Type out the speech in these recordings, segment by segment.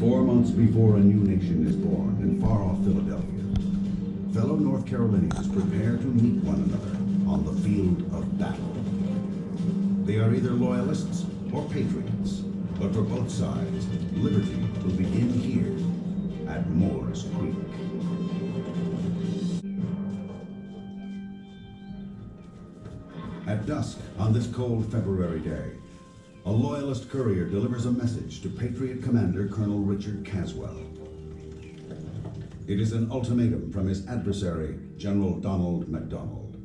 4 months before a new nation is born in far-off Philadelphia, fellow North Carolinians prepare to meet one another on the field of battle. They are either loyalists or patriots, but for both sides, liberty will begin here at Moores Creek. At dusk on this cold February day, a Loyalist courier delivers a message to Patriot Commander Colonel Richard Caswell. It is an ultimatum from his adversary, General Donald MacDonald.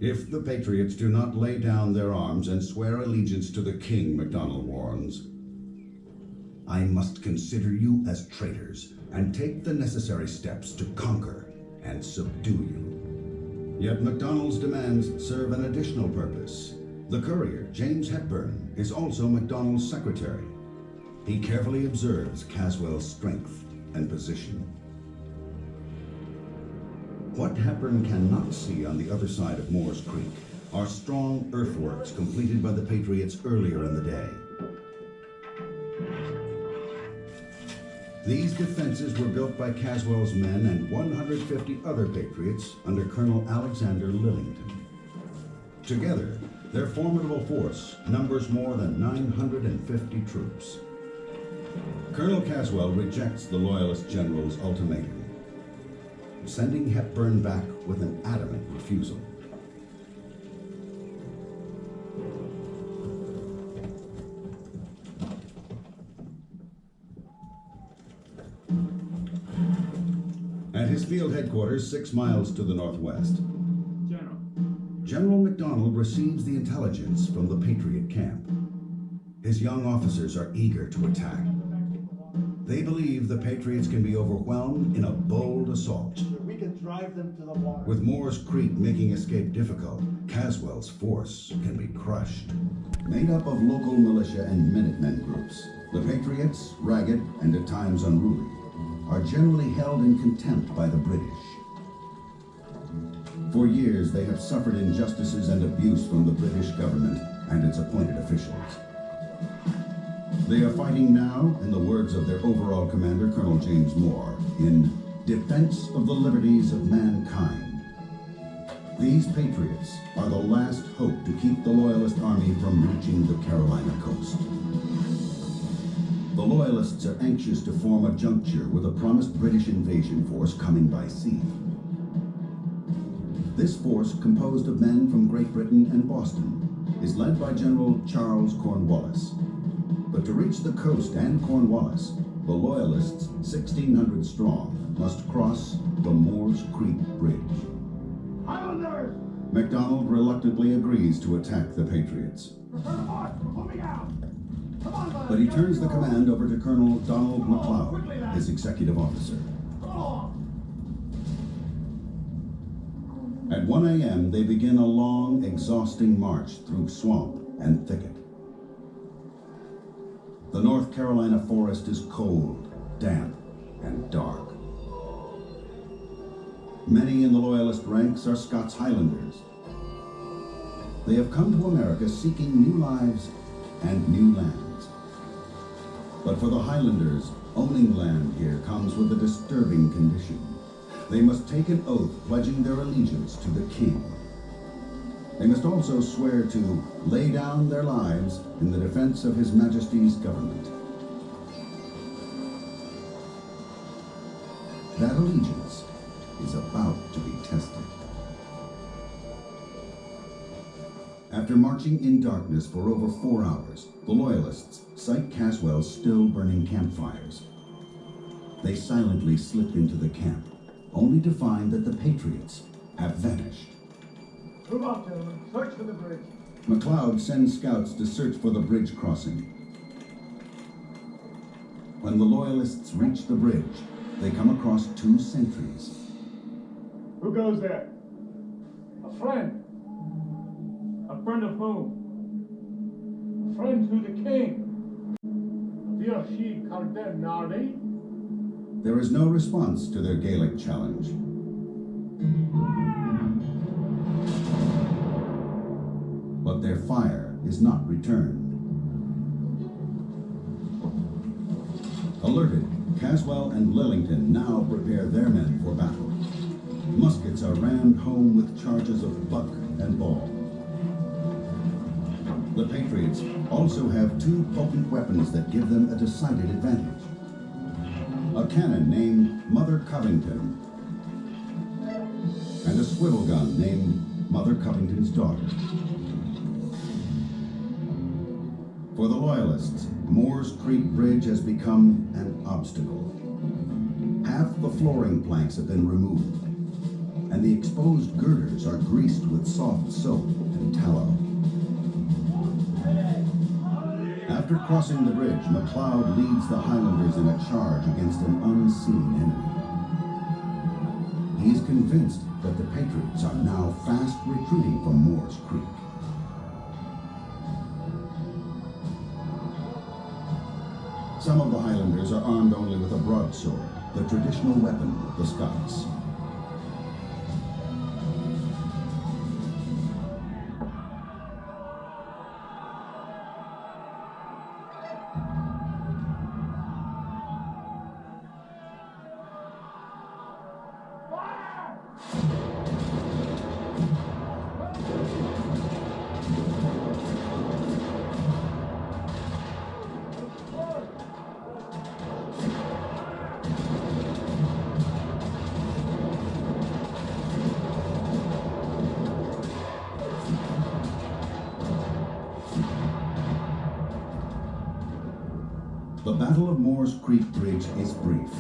If the Patriots do not lay down their arms and swear allegiance to the King, MacDonald warns, I must consider you as traitors and take the necessary steps to conquer and subdue you. Yet MacDonald's demands serve an additional purpose. The courier, James Hepburn, is also MacDonald's secretary. He carefully observes Caswell's strength and position. What Hepburn cannot see on the other side of Moores Creek are strong earthworks completed by the Patriots earlier in the day. These defenses were built by Caswell's men and 150 other Patriots under Colonel Alexander Lillington. Together, their formidable force numbers more than 950 troops. Colonel Caswell rejects the Loyalist general's ultimatum, sending Hepburn back with an adamant refusal. At his field headquarters 6 miles to the northwest, General MacDonald receives the intelligence from the Patriot camp. His young officers are eager to attack. They believe the Patriots can be overwhelmed in a bold assault. We can drive them to the water. With Moores Creek making escape difficult, Caswell's force can be crushed. Made up of local militia and Minutemen groups, the Patriots, ragged and at times unruly, are generally held in contempt by the British. For years, they have suffered injustices and abuse from the British government and its appointed officials. They are fighting now, in the words of their overall commander, Colonel James Moore, in defense of the liberties of mankind. These Patriots are the last hope to keep the Loyalist army from reaching the Carolina coast. The Loyalists are anxious to form a juncture with a promised British invasion force coming by sea. This force, composed of men from Great Britain and Boston, is led by General Charles Cornwallis. But to reach the coast and Cornwallis, the Loyalists, 1,600 strong, must cross the Moores Creek Bridge. Highlanders! MacDonald reluctantly agrees to attack the Patriots. But he turns the command over to Colonel Donald MacLeod, his executive officer. At 1 a.m., they begin a long, exhausting march through swamp and thicket. The North Carolina forest is cold, damp, and dark. Many in the Loyalist ranks are Scots Highlanders. They have come to America seeking new lives and new lands. But for the Highlanders, owning land here comes with a disturbing condition. They must take an oath pledging their allegiance to the King. They must also swear to lay down their lives in the defense of His Majesty's government. That allegiance is about to be tested. After marching in darkness for over 4 hours, the Loyalists sight Caswell's still burning campfires. They silently slip into the camp, only to find that the Patriots have vanished. Move up, gentlemen. Search for the bridge. MacLeod sends scouts to search for the bridge crossing. When the Loyalists reach the bridge, they come across 2 sentries. Who goes there? A friend. A friend of whom? A friend to the King. Virshi Carden Nardi. There is no response to their Gaelic challenge. But their fire is not returned. Alerted, Caswell and Lillington now prepare their men for battle. Muskets are rammed home with charges of buck and ball. The Patriots also have two potent weapons that give them a decided advantage. A cannon named Mother Covington and a swivel gun named Mother Covington's daughter. For the Loyalists, Moores Creek Bridge has become an obstacle. Half the flooring planks have been removed, and the exposed girders are greased with soft soap and tallow. After crossing the bridge, McLeod leads the Highlanders in a charge against an unseen enemy. He is convinced that the Patriots are now fast retreating from Moores Creek. Some of the Highlanders are armed only with a broadsword, the traditional weapon of the Scots. The Battle of Moores Creek Bridge is brief.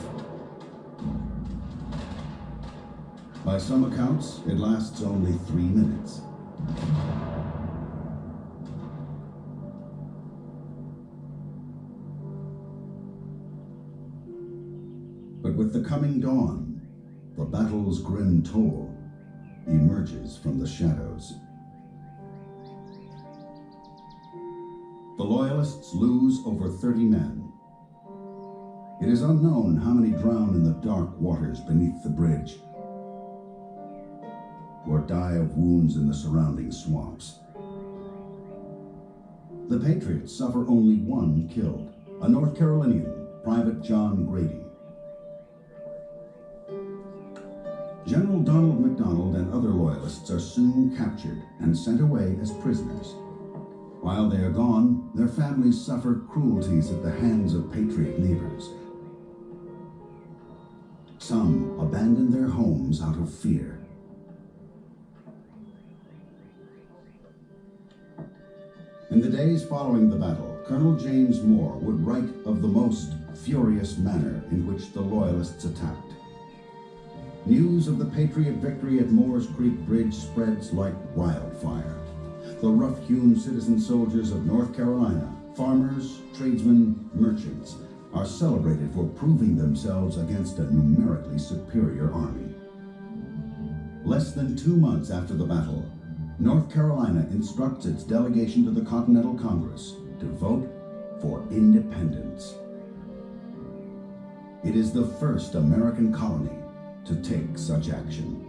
By some accounts, it lasts only 3 minutes. But with the coming dawn, the battle's grim toll emerges from the shadows. The Loyalists lose over 30 men. It is unknown how many drown in the dark waters beneath the bridge or die of wounds in the surrounding swamps. The Patriots suffer only one killed, a North Carolinian, Private John Grady. General Donald MacDonald and other Loyalists are soon captured and sent away as prisoners. While they are gone, their families suffer cruelties at the hands of Patriot neighbors. Some abandon their homes out of fear. In the days following the battle, Colonel James Moore would write of the most furious manner in which the Loyalists attacked. News of the Patriot victory at Moores Creek Bridge spreads like wildfire. The rough-hewn citizen soldiers of North Carolina, farmers, tradesmen, merchants, are celebrated for proving themselves against a numerically superior army. Less than 2 months after the battle, North Carolina instructs its delegation to the Continental Congress to vote for independence. It is the first American colony to take such action.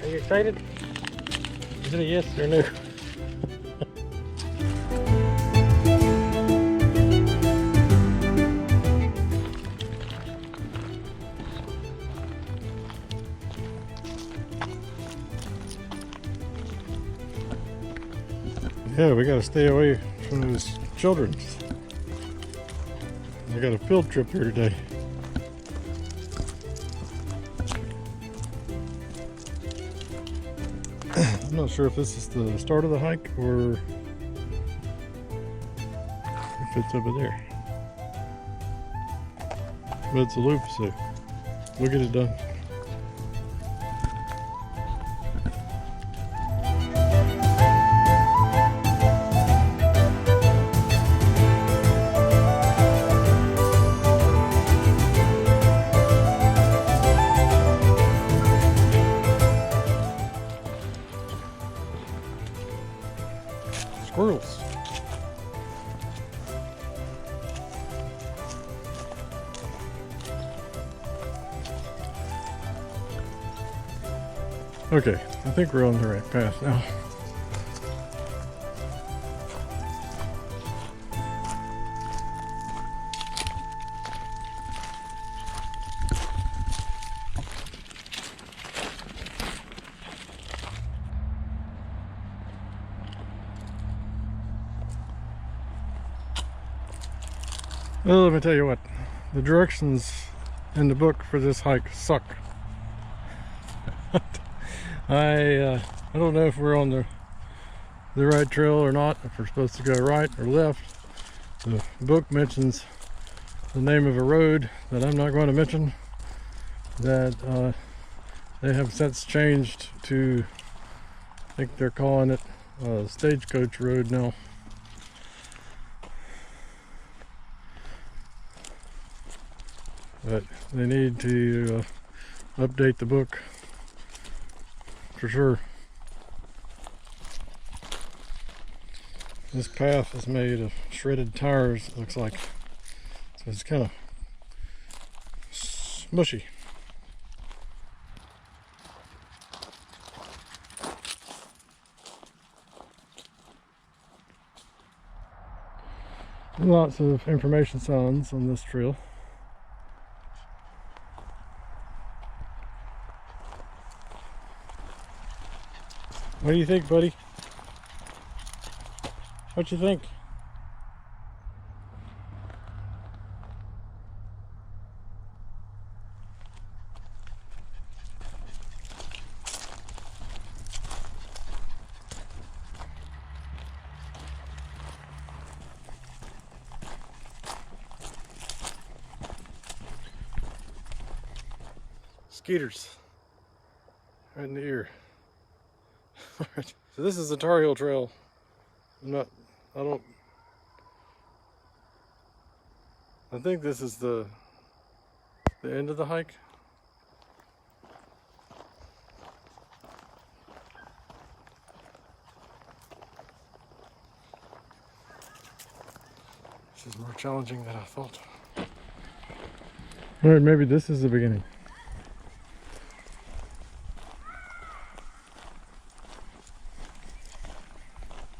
Are you excited? Is it a yes or no? Yeah, we gotta stay away from those children. I got a field trip here today. I'm not sure if this is the start of the hike or if it's over there. But it's a loop, so we'll get it done. squirrels. Okay, I think we're on the right path now. Well, let me tell you what, the directions in the book for this hike suck. I don't know if we're on the right trail or not, if we're supposed to go right or left. The book mentions the name of a road that I'm not going to mention that they have since changed to, I think they're calling it Stagecoach Road now. But they need to update the book for sure. This path is made of shredded tires, it looks like. So it's kind of smushy. Lots of information signs on this trail. What do you think, buddy? What you think? Skeeters right in the ear. Alright, so this is the Tar Heel Trail. I think this is the end of the hike. This is more challenging than I thought. Alright, maybe this is the beginning.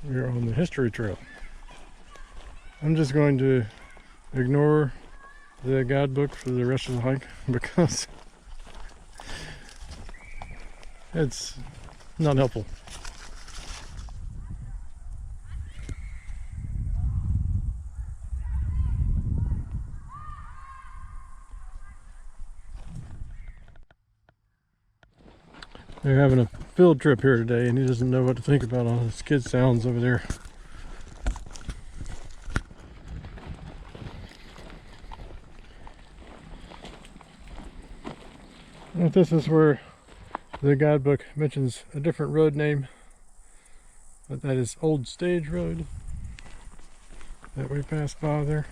We're on the history trail. I'm just going to ignore the guidebook for the rest of the hike because it's not helpful. They're having a field trip here today and he doesn't know what to think about all his kid sounds over there. And this is where the guidebook mentions a different road name, but that is Old Stage Road that we passed by there.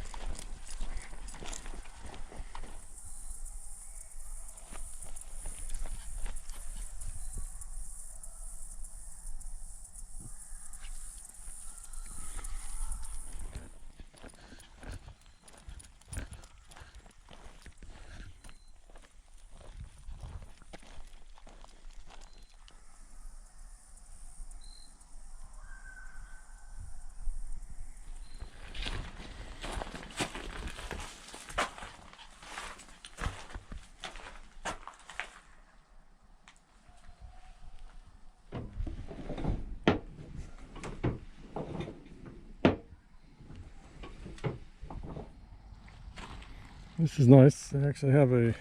This is nice. They actually have a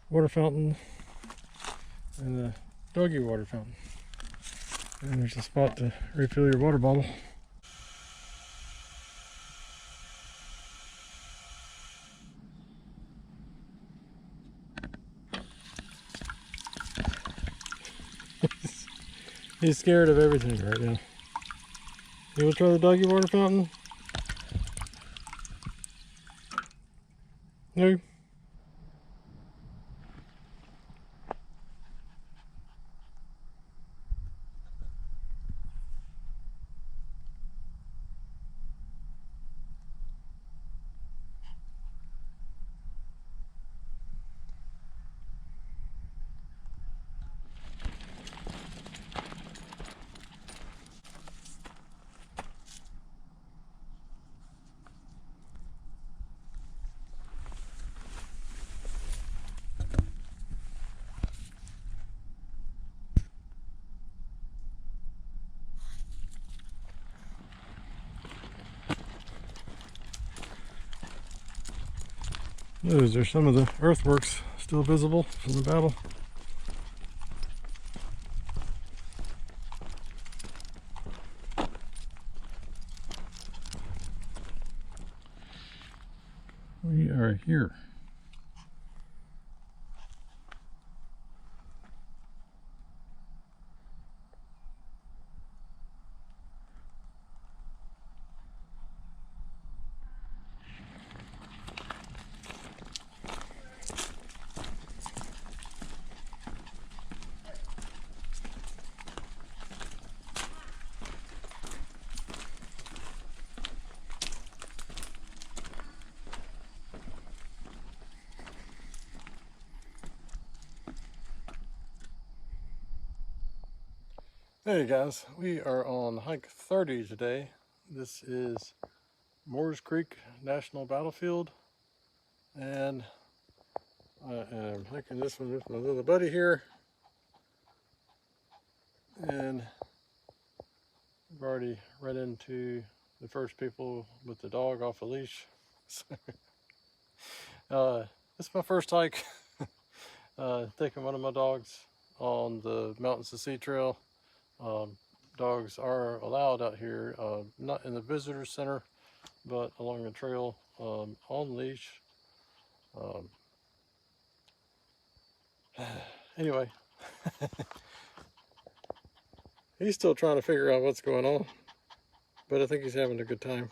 water fountain and a doggy water fountain. And there's a spot to refill your water bottle. He's scared of everything right now. You want to try the doggy water fountain? No. Those are some of the earthworks still visible from the battle. We are here. Hey guys, we are on hike 30 today. This is Moores Creek National Battlefield, and I am hiking this one with my little buddy here, and I've already run into the first people with the dog off a leash. This is my first hike, taking one of my dogs on the Mountains to Sea Trail. Dogs are allowed out here, not in the visitor center, but along the trail, on leash. Anyway, he's still trying to figure out what's going on, but I think he's having a good time.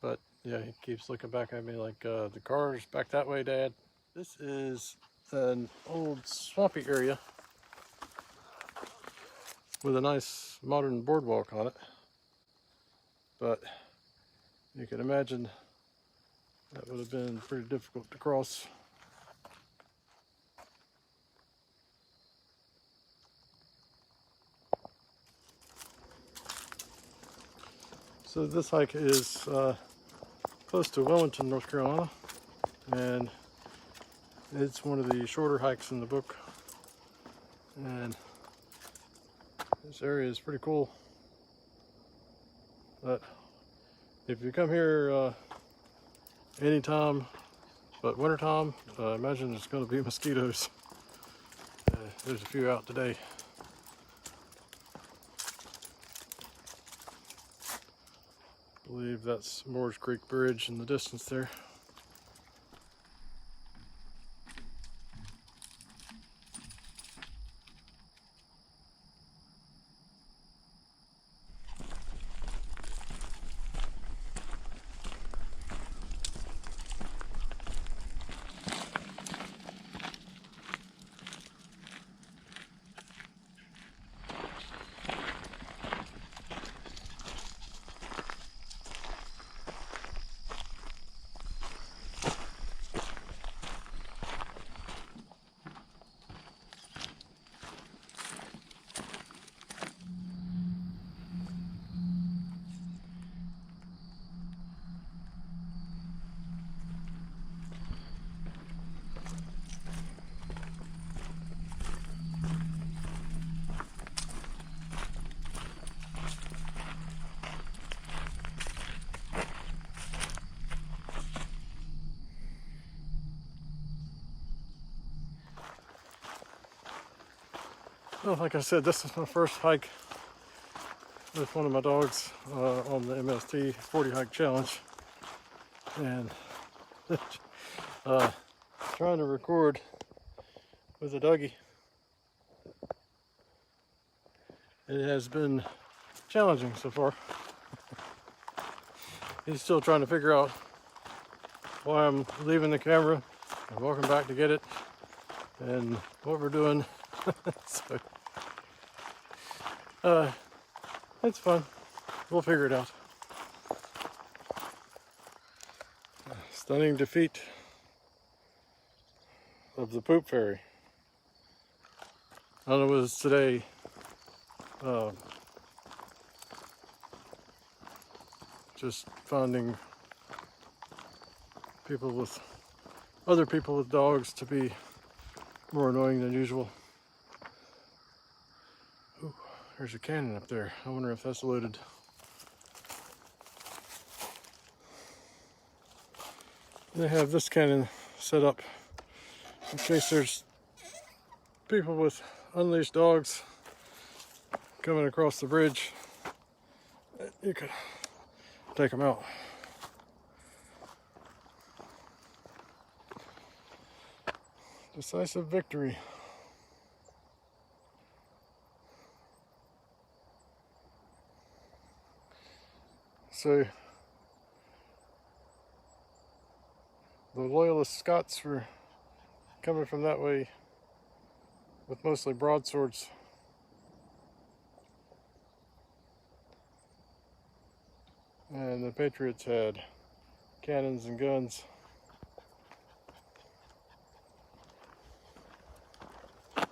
But yeah, he keeps looking back at me like, the car's back that way, Dad. This is an old swampy area with a nice modern boardwalk on it, but you can imagine that would have been pretty difficult to cross. So this hike is close to Wellington, North Carolina, and it's one of the shorter hikes in the book, and this area is pretty cool. But if you come here anytime but wintertime, imagine there's going to be mosquitoes. There's a few out today. I believe that's Moores Creek Bridge in the distance there. Well, like I said, this is my first hike with one of my dogs on the MST 40 Hike Challenge, and trying to record with a doggy, it has been challenging so far. He's still trying to figure out why I'm leaving the camera and walking back to get it and what we're doing. So it's fun. We'll figure it out. Stunning defeat of the poop fairy. I don't know, it was today. Just finding other people with dogs to be more annoying than usual. Ooh, there's a cannon up there. I wonder if that's loaded. They have this cannon set up in case there's people with unleashed dogs coming across the bridge. You could take them out. Decisive victory. So the Loyalist Scots were coming from that way with mostly broadswords. And the Patriots had cannons and guns. I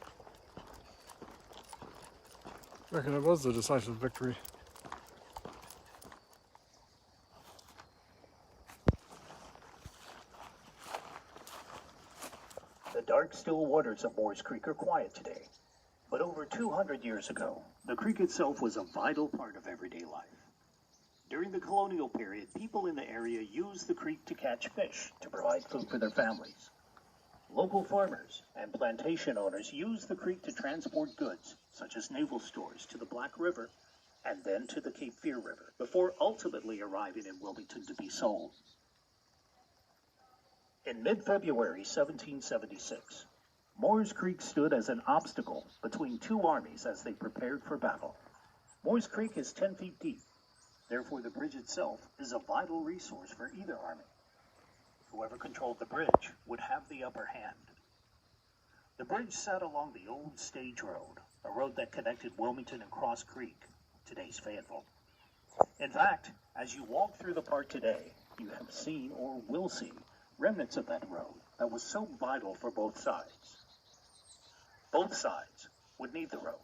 reckon it was a decisive victory. The dark, still waters of Moores Creek are quiet today. But over 200 years ago, the creek itself was a vital part of everyday life. During the colonial period, people in the area used the creek to catch fish to provide food for their families. Local farmers and plantation owners used the creek to transport goods, such as naval stores, to the Black River and then to the Cape Fear River, before ultimately arriving in Wilmington to be sold. In mid-February 1776, Moores Creek stood as an obstacle between two armies as they prepared for battle. Moores Creek is 10 feet deep. Therefore, the bridge itself is a vital resource for either army. Whoever controlled the bridge would have the upper hand. The bridge sat along the old stage road, a road that connected Wilmington and Cross Creek, today's Fayetteville. In fact, as you walk through the park today, you have seen or will see remnants of that road that was so vital for both sides. Both sides would need the road.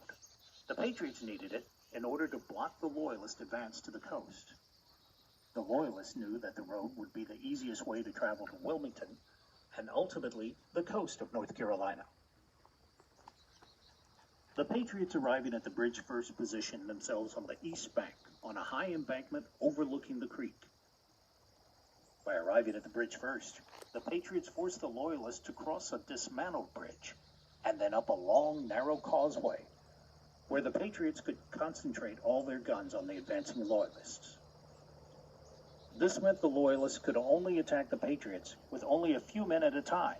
The Patriots needed it in order to block the Loyalist advance to the coast. The Loyalists knew that the road would be the easiest way to travel to Wilmington and ultimately the coast of North Carolina. The Patriots arriving at the bridge first positioned themselves on the east bank on a high embankment overlooking the creek. By arriving at the bridge first, the Patriots forced the Loyalists to cross a dismantled bridge and then up a long, narrow causeway where the Patriots could concentrate all their guns on the advancing Loyalists. This meant the Loyalists could only attack the Patriots with only a few men at a time.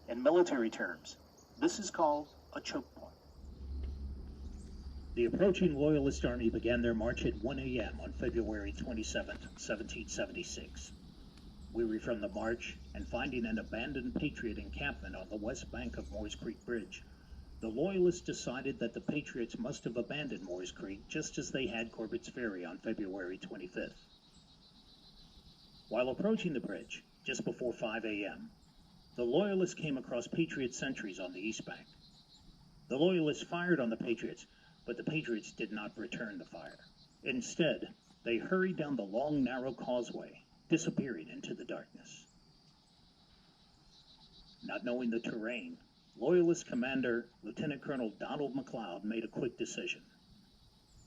In military terms, this is called a choke point. The approaching Loyalist army began their march at 1 a.m. on February 27, 1776. Weary from the march and finding an abandoned Patriot encampment on the west bank of Moores Creek Bridge, the Loyalists decided that the Patriots must have abandoned Moores Creek just as they had Corbett's Ferry on February 25th. While approaching the bridge, just before 5 a.m., the Loyalists came across Patriot sentries on the east bank. The Loyalists fired on the Patriots, but the Patriots did not return the fire. Instead, they hurried down the long, narrow causeway, disappearing into the darkness. Not knowing the terrain, Loyalist commander Lieutenant Colonel Donald McLeod made a quick decision.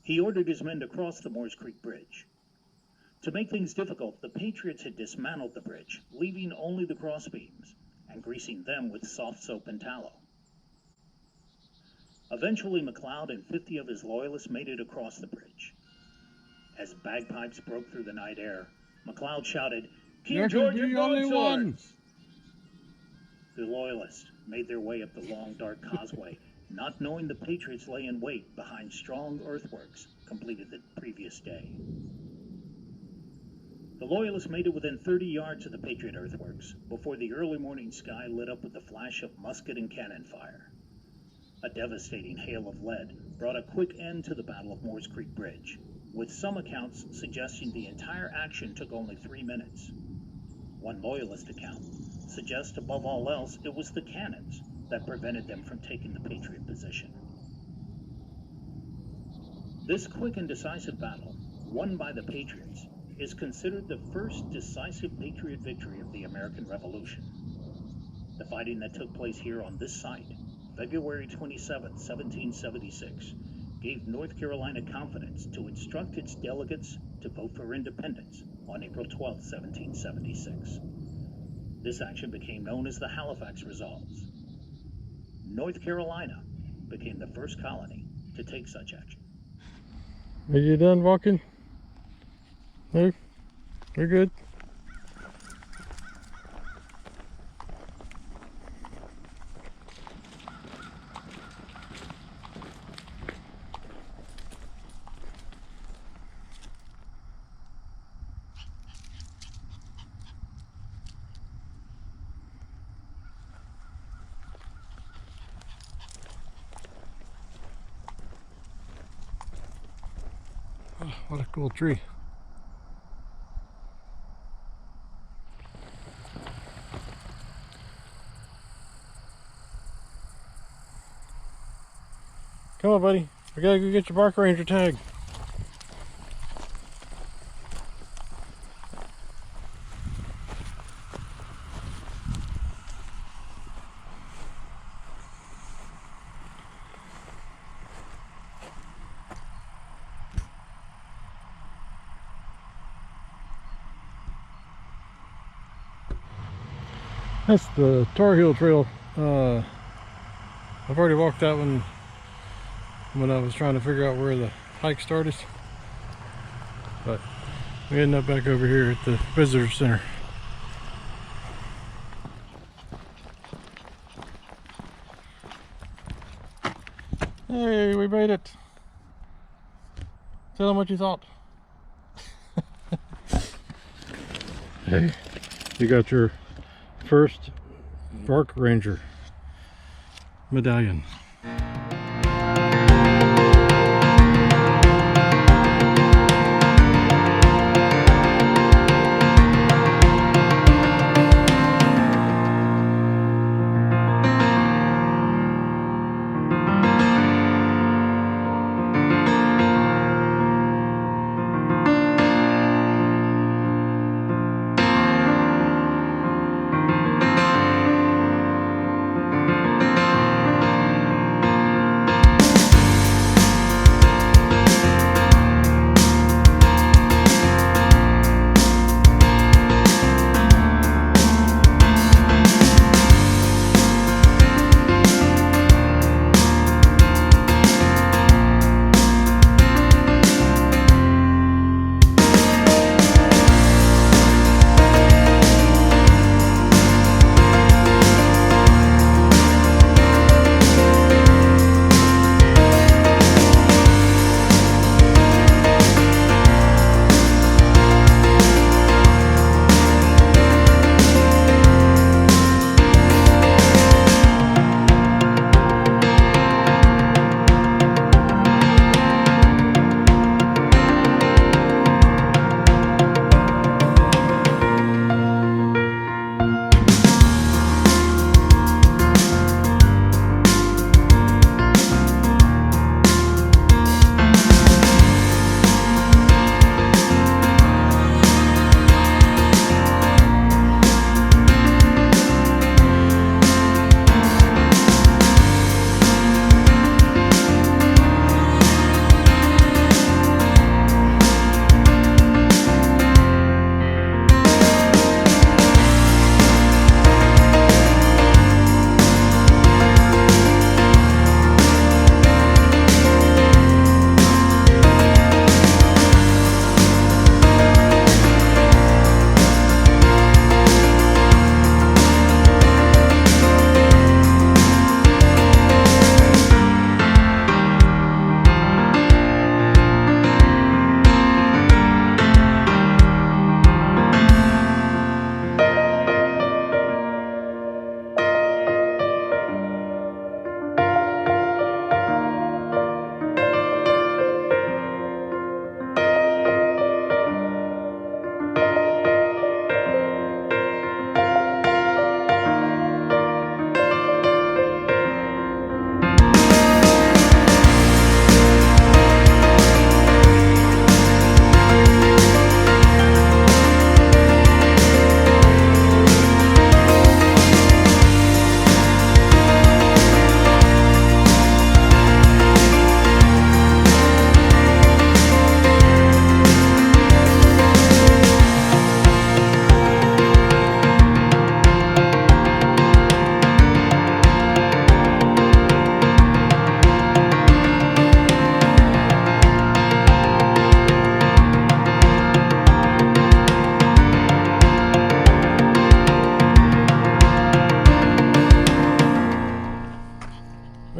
He ordered his men to cross the Moores Creek Bridge. To make things difficult, the Patriots had dismantled the bridge, leaving only the crossbeams and greasing them with soft soap and tallow. Eventually, McLeod and 50 of his Loyalists made it across the bridge. As bagpipes broke through the night air, McLeod shouted, "King George and broadswords!" The Loyalists made their way up the long, dark causeway, not knowing the Patriots lay in wait behind strong earthworks completed the previous day. The Loyalists made it within 30 yards of the Patriot earthworks before the early morning sky lit up with the flash of musket and cannon fire. A devastating hail of lead brought a quick end to the Battle of Moores Creek Bridge, with some accounts suggesting the entire action took only 3 minutes. One Loyalist account suggests, above all else, it was the cannons that prevented them from taking the Patriot position. This quick and decisive battle, won by the Patriots, is considered the first decisive Patriot victory of the American Revolution. The fighting that took place here on this site, February 27, 1776, gave North Carolina confidence to instruct its delegates to vote for independence on April 12, 1776. This action became known as the Halifax Resolves. North Carolina became the first colony to take such action. Are you done walking? No? We're good. Oh, what a cool tree. Come on, buddy. We gotta go get your Bark Ranger tag. That's the Tar Heel Trail. I've already walked that one when I was trying to figure out where the hike started. But we ended up back over here at the visitor center. Hey, we made it. Tell them what you thought. Hey, you got your first Bark Ranger medallion.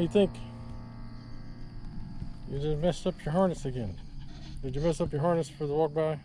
do you think? You just messed up your harness again. Did you mess up your harness for the walk by?